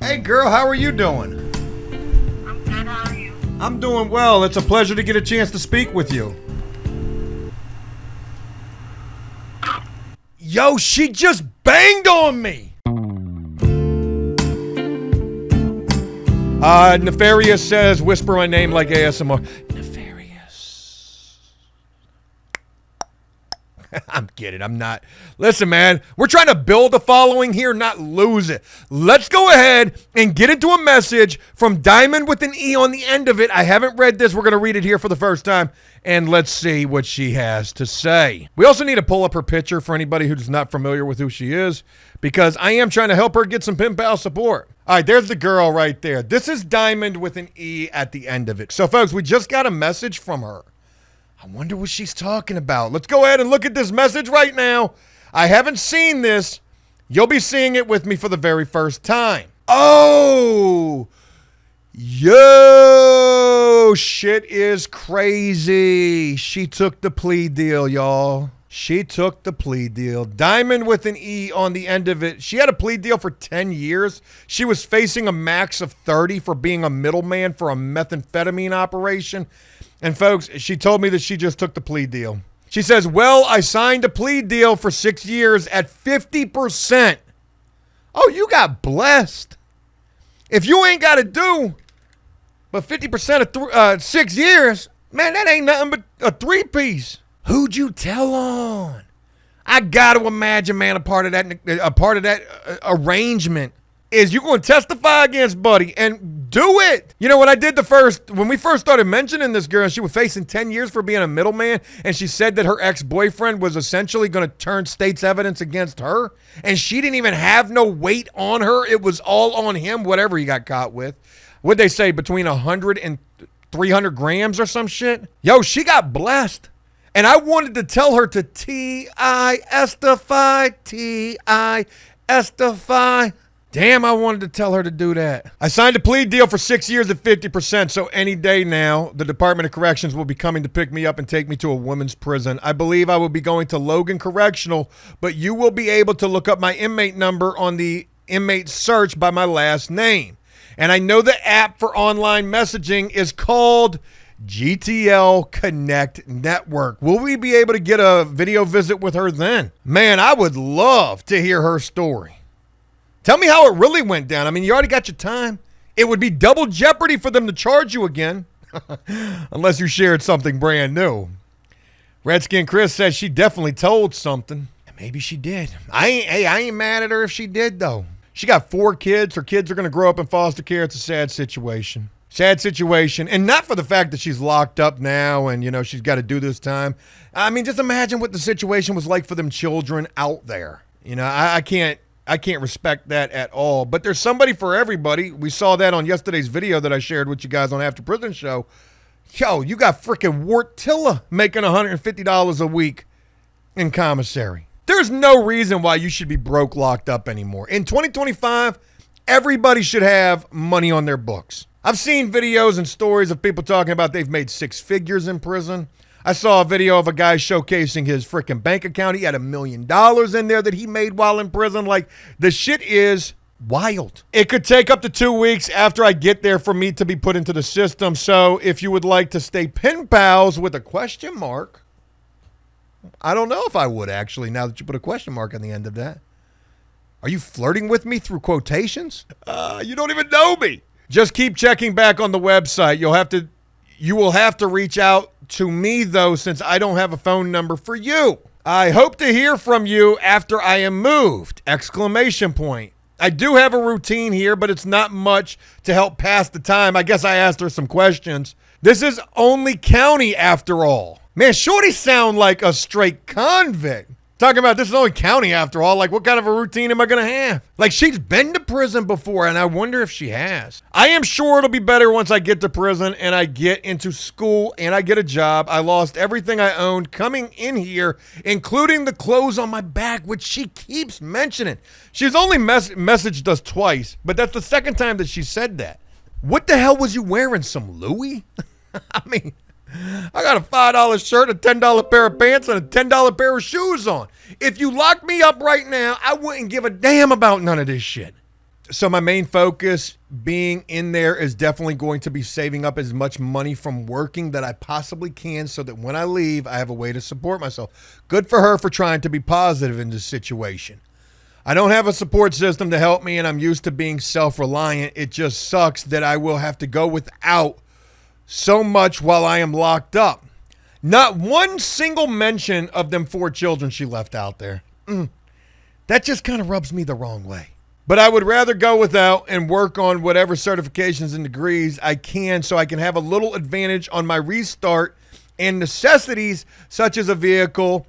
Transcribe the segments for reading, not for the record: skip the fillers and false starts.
Hey girl, how are you doing? I'm good, how are you? I'm doing well. It's a pleasure to get a chance to speak with you. Yo, she just banged on me! Nefarious says, whisper my name like ASMR. Nefarious. I'm kidding, I'm not. Listen, man, we're trying to build a following here, not lose it. Let's go ahead and get into a message from Diamond with an E on the end of it. I haven't read this. We're going to read it here for the first time, and let's see what she has to say. We also need to pull up her picture for anybody who's not familiar with who she is, because I am trying to help her get some pen pal support. All right, there's the girl right there. This is Diamond with an E at the end of it. So, folks, we just got a message from her. I wonder what she's talking about. Let's go ahead and look at this message right now. I haven't seen this. You'll be seeing it with me for the very first time. Oh, yo, shit is crazy. She took the plea deal, y'all. She took the plea deal. Diamond with an E on the end of it. She had a plea deal for 10 years. She was facing a max of 30 for being a middleman for a methamphetamine operation. And folks, she told me that she just took the plea deal. She says, well, I signed a plea deal for 6 years at 50%. Oh, you got blessed. If you ain't got to do but 50% of 6 years, man, that ain't nothing but a three-piece. Who'd you tell on? I got to imagine, man, a part of that arrangement is you going to testify against Buddy and do it. You know, when we first started mentioning this girl, she was facing 10 years for being a middleman, and she said that her ex-boyfriend was essentially going to turn state's evidence against her, and she didn't even have no weight on her. It was all on him, whatever he got caught with. What'd they say, between 100 and 300 grams or some shit? Yo, she got blessed. And I wanted to tell her to T-I-estify. Damn, I wanted to tell her to do that. I signed a plea deal for 6 years at 50%, so any day now, the Department of Corrections will be coming to pick me up and take me to a women's prison. I believe I will be going to Logan Correctional, but you will be able to look up my inmate number on the inmate search by my last name. And I know the app for online messaging is called GTL Connect Network. Will we be able to get a video visit with her then? Man, I would love to hear her story. Tell me how it really went down. I mean, you already got your time. It would be double jeopardy for them to charge you again. Unless you shared something brand new. Redskin Chris says she definitely told something. And maybe she did. I ain't mad at her if she did, though. She got 4 kids. Her kids are going to grow up in foster care. It's a sad situation. Sad situation, and not for the fact that she's locked up now and, you know, she's got to do this time. I mean, just imagine what the situation was like for them children out there. You know, I can't respect that at all. But there's somebody for everybody. We saw that on yesterday's video that I shared with you guys on AfterPrisonShow. Yo, you got freaking Wartilla making $150 a week in commissary. There's no reason why you should be broke locked up anymore. In 2025, everybody should have money on their books. I've seen videos and stories of people talking about they've made 6 figures in prison. I saw a video of a guy showcasing his freaking bank account. He had $1 million in there that he made while in prison. Like, the shit is wild. It could take up to 2 weeks after I get there for me to be put into the system. So if you would like to stay pen pals with a question mark, I don't know if I would actually, now that you put a question mark on the end of that. Are you flirting with me through quotations? You don't even know me. Just keep checking back on the website. You will have to reach out to me, though, since I don't have a phone number for you. I hope to hear from you after I am moved! ! I do have a routine here, but it's not much to help pass the time. I guess I asked her some questions. This is only county after all. Man, shorty sound like a straight convict. Talking about this is only county after all. Like, what kind of a routine am I going to have? Like, she's been to prison before, and I wonder if she has. I am sure it'll be better once I get to prison and I get into school and I get a job. I lost everything I owned coming in here, including the clothes on my back, which she keeps mentioning. She's only messaged us twice, but that's the second time that she said that. What the hell was you wearing? Some Louis? I mean, I got a $5 shirt, a $10 pair of pants, and a $10 pair of shoes on. If you locked me up right now, I wouldn't give a damn about none of this shit. So my main focus being in there is definitely going to be saving up as much money from working that I possibly can so that when I leave, I have a way to support myself. Good for her for trying to be positive in this situation. I don't have a support system to help me, and I'm used to being self-reliant. It just sucks that I will have to go without so much while I am locked up. Not one single mention of them 4 children she left out there. That just kind of rubs me the wrong way. But I would rather go without and work on whatever certifications and degrees I can so I can have a little advantage on my restart and necessities such as a vehicle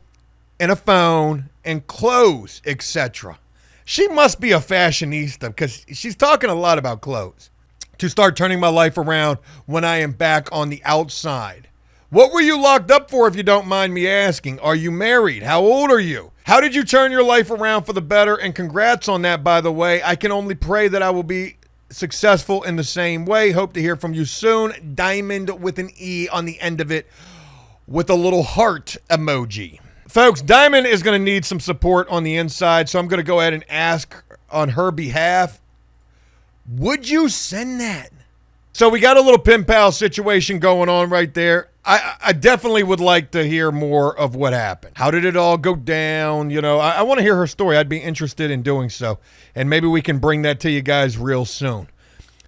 and a phone and clothes, etc. She must be a fashionista because she's talking a lot about clothes. To start turning my life around when I am back on the outside. What were you locked up for, if you don't mind me asking? Are you married? How old are you? How did you turn your life around for the better? And congrats on that, by the way. I can only pray that I will be successful in the same way. Hope to hear from you soon. Diamond with an E on the end of it with a little heart emoji. Folks, Diamond is going to need some support on the inside, so I'm going to go ahead and ask on her behalf. Would you send that? So we got a little pen pal situation going on right there. I definitely would like to hear more of what happened. How did it all go down? You know, I want to hear her story. I'd be interested in doing so. And maybe we can bring that to you guys real soon.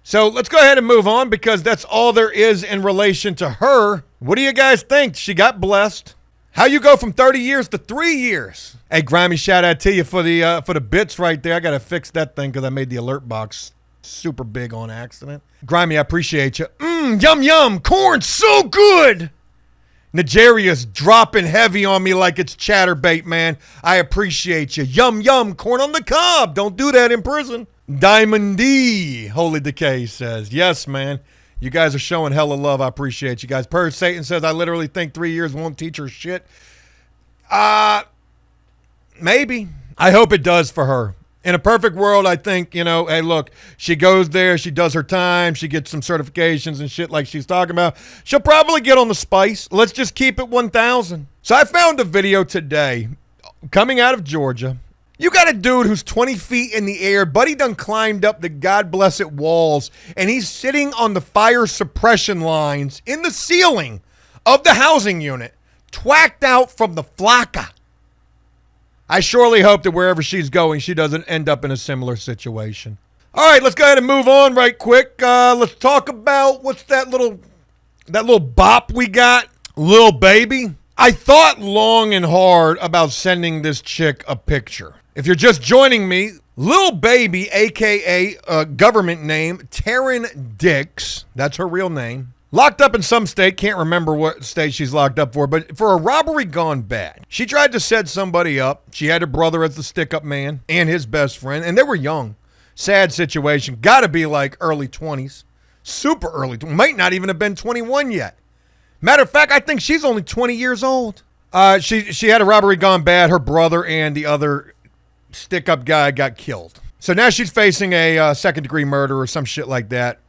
So let's go ahead and move on because that's all there is in relation to her. What do you guys think? She got blessed. How you go from 30 years to 3 years? Hey, Grimy, shout out to you for the bits right there. I got to fix that thing because I made the alert box super big on accident. Grimy, I appreciate you. Yum, yum. Corn, so good. Nefarious dropping heavy on me like it's chatterbait, man. I appreciate you. Yum, yum. Corn on the cob. Don't do that in prison. Diamond D, Holy Decay says, yes, man. You guys are showing hella love. I appreciate you guys. Purge Satan says, I literally think 3 years won't teach her shit. Maybe. I hope it does for her. In a perfect world, I think, you know, hey, look, she goes there, she does her time, she gets some certifications and shit like she's talking about. She'll probably get on the spice. Let's just keep it 1,000. So I found a video today coming out of Georgia. You got a dude who's 20 feet in the air. Buddy done climbed up the God bless it walls, and he's sitting on the fire suppression lines in the ceiling of the housing unit, twacked out from the flaka. I surely hope that wherever she's going, she doesn't end up in a similar situation. All right, let's go ahead and move on right quick. Let's talk about what's that little bop we got, Lil Baby. I thought long and hard about sending this chick a picture. If you're just joining me, Lil Baby, a.k.a. government name, Taryn Dix, that's her real name, locked up in some state, can't remember what state she's locked up for, but for a robbery gone bad. She tried to set somebody up. She had her brother as the stick-up man and his best friend, and they were young. Sad situation. Got to be like early 20s. Super early. Might not even have been 21 yet. Matter of fact, I think she's only 20 years old. She had a robbery gone bad. Her brother and the other stick-up guy got killed. So now she's facing a second-degree murder or some shit like that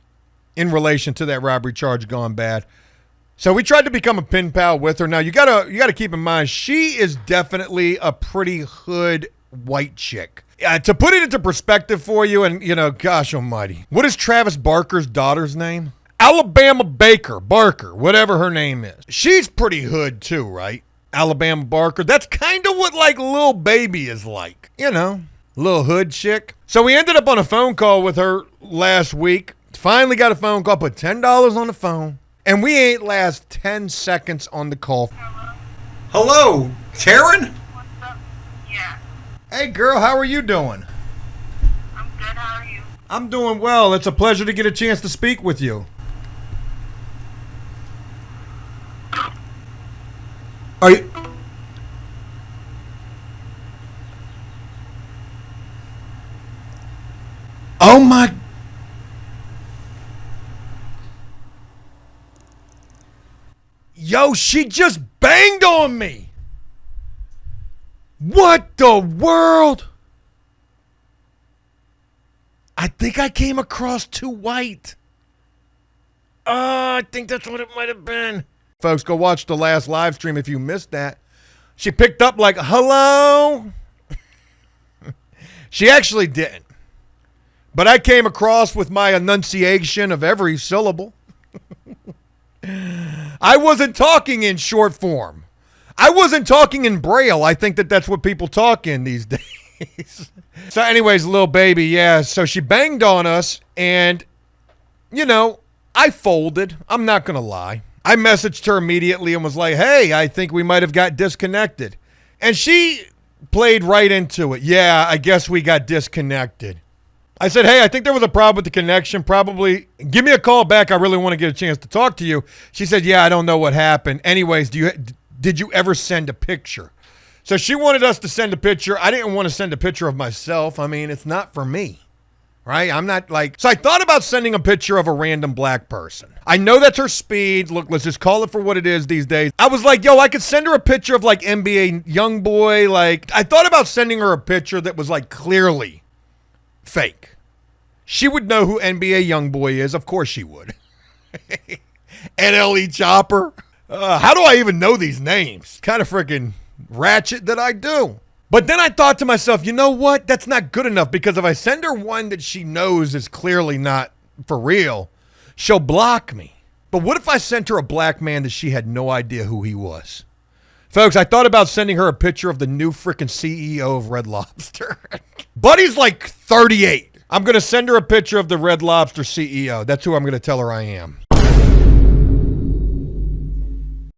in relation to that robbery charge gone bad. So we tried to become a pen pal with her. Now you gotta keep in mind, she is definitely a pretty hood white chick. To put it into perspective for you, and you know, gosh almighty, what is Travis Barker's daughter's name? Alabama Barker, whatever her name is. She's pretty hood too, right? Alabama Barker. That's kind of what like Lil Baby is like, you know, little hood chick. So we ended up on a phone call with her last week. Finally got a phone call, put $10 on the phone, and we ain't last 10 seconds on the call. Hello, Taryn? What's up? Yeah, Hey, girl, how are you doing? I'm good. How are you? I'm doing well. It's a pleasure to get a chance to speak with you. Are you... Oh, my... Yo, she just banged on me. What the world? I think I came across too white. I think that's what it might have been. Folks, go watch the last live stream if you missed that. She picked up like, hello? She actually didn't. But I came across with my enunciation of every syllable. I wasn't talking in short form. I wasn't talking in Braille. I think that that's what people talk in these days. So anyways, little baby, yeah. So she banged on us and, you know, I folded. I'm not going to lie. I messaged her immediately and was like, hey, I think we might have got disconnected. And she played right into it. Yeah, I guess we got disconnected. I said, hey, I think there was a problem with the connection. Probably give me a call back. I really want to get a chance to talk to you. She said, yeah, I don't know what happened. Anyways, did you ever send a picture? So she wanted us to send a picture. I didn't want to send a picture of myself. I mean, it's not for me, right? I'm not like, so I thought about sending a picture of a random black person. I know that's her speed. Look, let's just call it for what it is these days. I was like, yo, I could send her a picture of like NBA YoungBoy. Like, I thought about sending her a picture that was like clearly fake. She would know who NBA YoungBoy is. Of course she would. NLE Chopper. How do I even know these names? Kind of freaking ratchet that I do. But then I thought to myself, you know what? That's not good enough, because if I send her one that she knows is clearly not for real, she'll block me. But what if I sent her a black man that she had no idea who he was? Folks, I thought about sending her a picture of the new freaking CEO of Red Lobster. Buddy's like 38. I'm going to send her a picture of the Red Lobster CEO. That's who I'm going to tell her I am.